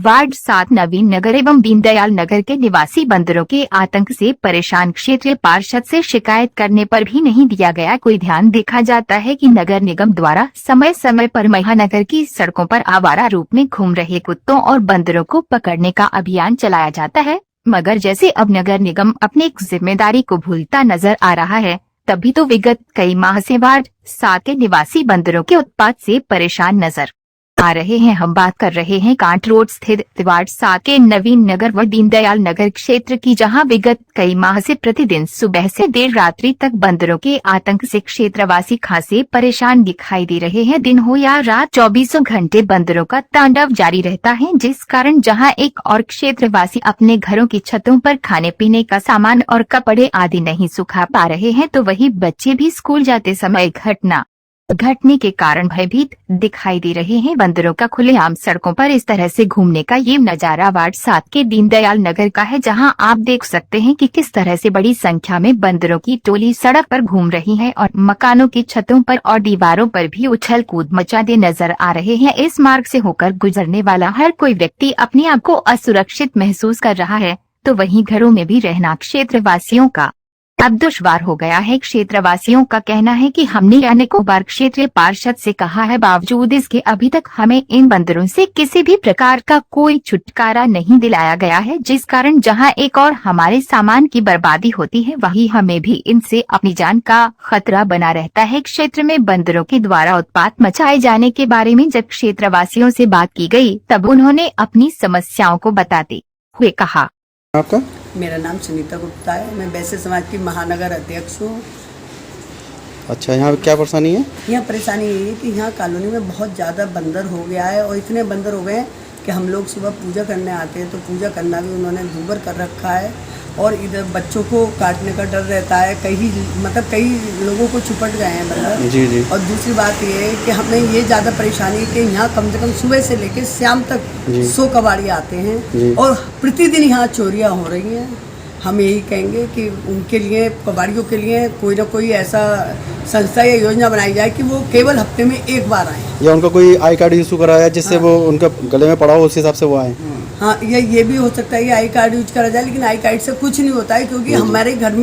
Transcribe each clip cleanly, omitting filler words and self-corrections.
Ward 7 नवीन नगर एवं दीनदयाल नगर के निवासी बंदरों के आतंक से परेशान क्षेत्रीय पार्षद से शिकायत करने पर भी नहीं दिया गया कोई ध्यान। देखा जाता है कि नगर निगम द्वारा समय समय पर महानगर की सड़कों पर आवारा रूप में घूम रहे कुत्तों और बंदरों को पकड़ने का अभियान चलाया जाता है, मगर जैसे अब नगर निगम अपनी जिम्मेदारी को भूलता नजर आ रहा है, तभी तो विगत कई माह से वार्ड 7 के निवासी बंदरों के उत्पात से परेशान नजर आ रहे हैं। हम बात कर रहे हैं कांट रोड स्थित वार्ड 7 के नवीन नगर व दीनदयाल नगर क्षेत्र की, जहां विगत कई माह से प्रतिदिन सुबह से देर रात्रि तक बंदरों के आतंक से क्षेत्रवासी खासे परेशान दिखाई दे रहे हैं। दिन हो या रात 24 घंटे बंदरों का तांडव जारी रहता है, जिस कारण जहां एक और क्षेत्रवासी अपने घरों की छतों पर खाने पीने का सामान और कपड़े आदि नहीं सुखा पा रहे हैं, तो वही बच्चे भी स्कूल जाते समय घटने के कारण भयभीत दिखाई दे रहे हैं। बंदरों का खुलेआम सड़कों पर इस तरह से घूमने का ये नजारा वार्ड 7 के दीनदयाल नगर का है, जहां आप देख सकते हैं कि किस तरह से बड़ी संख्या में बंदरों की टोली सड़क पर घूम रही है और मकानों की छतों पर और दीवारों पर भी उछल कूद मचाते नजर आ रहे हैं। इस मार्ग से होकर गुजरने वाला हर कोई व्यक्ति अपने आप को असुरक्षित महसूस कर रहा है, तो वहीं घरों में भी रहना क्षेत्रवासियों का अब दुश्वार हो गया है। क्षेत्रवासियों का कहना है कि हमने अनेकों बार क्षेत्रीय पार्षद से कहा है, बावजूद इसके अभी तक हमें इन बंदरों से किसी भी प्रकार का कोई छुटकारा नहीं दिलाया गया है, जिस कारण जहां एक और हमारे सामान की बर्बादी होती है, वहीं हमें भी इनसे अपनी जान का खतरा बना रहता है। क्षेत्र में बंदरों के द्वारा उत्पात मचाए जाने के बारे में जब क्षेत्रवासियों से बात की गई, तब उन्होंने अपनी समस्याओं को बताते हुए कहा। आपका? मेरा नाम सुनीता गुप्ता है, मैं वैश्य समाज की महानगर अध्यक्ष हूँ। अच्छा, यहाँ क्या परेशानी है? यहाँ परेशानी ये है कि यहाँ कॉलोनी में बहुत ज़्यादा बंदर हो गया है और इतने बंदर हो गए हैं कि हम लोग सुबह पूजा करने आते हैं तो पूजा करना भी उन्होंने दूबर कर रखा है और इधर बच्चों को काटने का डर रहता है। कई लोगों को चुपट गए हैं बंदर। जी जी। और दूसरी बात ये है कि हमें ये ज़्यादा परेशानी है कि यहाँ कम से कम सुबह से लेकर शाम तक 100 कबाड़ी आते हैं और प्रतिदिन यहाँ चोरियाँ हो रही हैं। हम यही कहेंगे कि उनके लिए, कबाड़ियों के लिए कोई ना कोई ऐसा संस्था या योजना बनाई जाए कि वो केवल हफ्ते में एक बार आए, या उनका कोई आई कार्ड इशू कराया जिससे वो उनका गले में पड़ा हो, उस हिसाब से वो आए। हाँ, ये भी हो सकता है कि आई कार्ड यूज करा जाए, लेकिन आई कार्ड से कुछ नहीं होता है, क्योंकि हमारे घर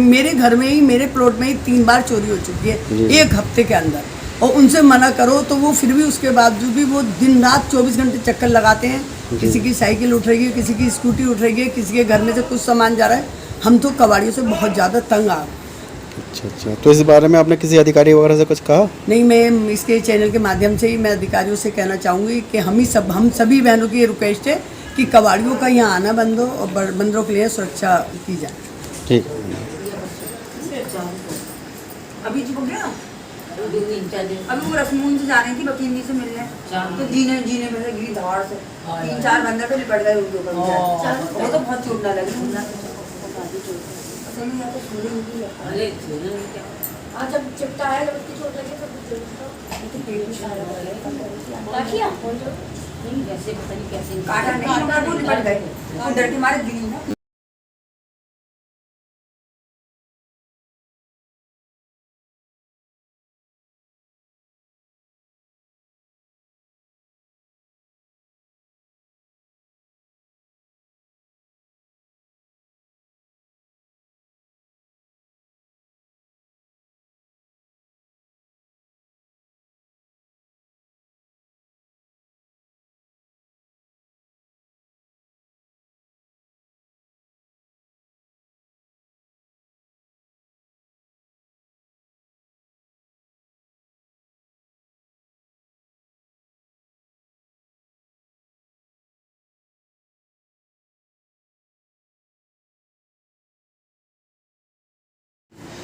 में, मेरे प्लॉट में ही 3 बार चोरी हो चुकी है एक हफ्ते के अंदर। और उनसे मना करो तो वो फिर भी उसके बावजूद भी वो दिन रात 24 घंटे चक्कर लगाते हैं। किसी की साइकिल उठ रही है, किसी की स्कूटी उठ रही है, किसी के घर में से कुछ सामान जा रहा है। हम तो कबाड़ियों से बहुत ज़्यादा तंग आ गए। अच्छा, तो इस बारे में आपने किसी अधिकारी वगैरह से कुछ कहा? नहीं, मैं इसके चैनल के माध्यम से ही मैं अधिकारियों से कहना चाहूँगी कि हम सभी बहनों की ये रिक्वेस्ट है कि कबाड़ियों का यहाँ आना बंद हो और बंदरों के लिए सुरक्षा की जाए। ठीक। अभी हो गया 3-4 दिन। अभी वो रसमून से जा रही थी बकीनी से मिलने, तो जीने में से गिरी धाड़ से 3-4 बंदर तो निपट गए उनके ऊपर। वो तो बहुत चोट ना लगी। जब चिपटा है, जब उसकी चोट लगी तो पेट में शायद नहीं, वैसे पता नहीं कैसे काटा नहीं, वो निपट गए, वो डर के मारे गिरी ना।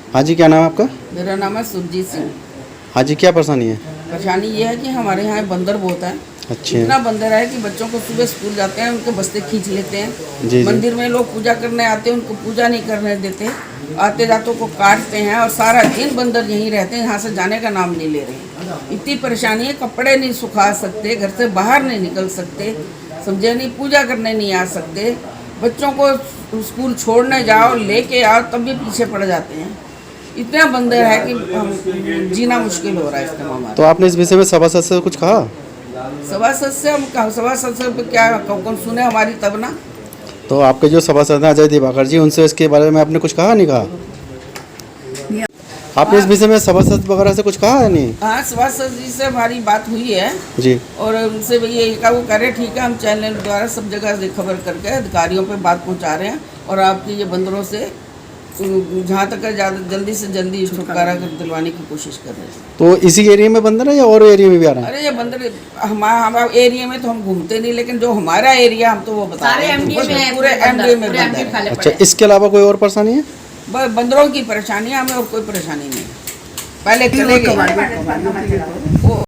हाँ जी, क्या नाम है आपका? मेरा नाम है सुरजीत सिंह। हाँ जी, क्या परेशानी है? परेशानी ये है कि हमारे यहाँ बंदर बहुत है। अच्छा। इतना बंदर है कि बच्चों को सुबह स्कूल जाते हैं उनके बस्ते खींच लेते हैं। जी। मंदिर में लोग पूजा करने आते हैं, उनको पूजा नहीं करने देते, आते जातों को काटते हैं और सारा दिन बंदर यहीं रहते हैं, यहाँ से जाने का नाम नहीं ले रहे हैं। इतनी परेशानी है, कपड़े नहीं सुखा सकते, घर से बाहर नहीं निकल सकते, समझे नहीं, पूजा करने नहीं आ सकते, बच्चों को स्कूल छोड़ने जाओ, लेके आओ, तब भी पीछे पड़ जाते हैं। इतना बंदर है कि जीना मुश्किल हो रहा है इसका हमारा। तो आपने इस विषय में सभासद से कुछ कहा? सभासद से हम सभासद से क्या कौन सुने हमारी तब ना। तो आपके जो सभासद हैं अजय दिवाकर जी, उनसे इसके बारे में आपने कुछ कहा नहीं कहा? आपने इस विषय में सभासद वगैरह से कुछ कहा है नहीं? हाँ, सभासद जी से हमारी बात हुई है जी। और उनसे ये कहा वो करे ठीक है, हम चैनल द्वारा सब जगह से खबर करके अधिकारियों पे बात पहुंचा रहे हैं और आपकी ये बंदरों से जहाँ तक ज़्यादा जल्दी से जल्दी छुटकारा दिलवाने की कोशिश कर रहे हैं। तो इसी एरिया में बंदर है या और एरिया में भी आ रहे हैं? अरे ये बंदर हमारा एरिया में तो हम घूमते नहीं, लेकिन जो हमारा एरिया हम तो वो बता रहे हैं, पूरे एमडी में बंदर है। अच्छा, इसके अलावा कोई और परेशानी है? बस बंदरों की परेशानी है, हमें और कोई परेशानी नहीं। पहले चले गए वो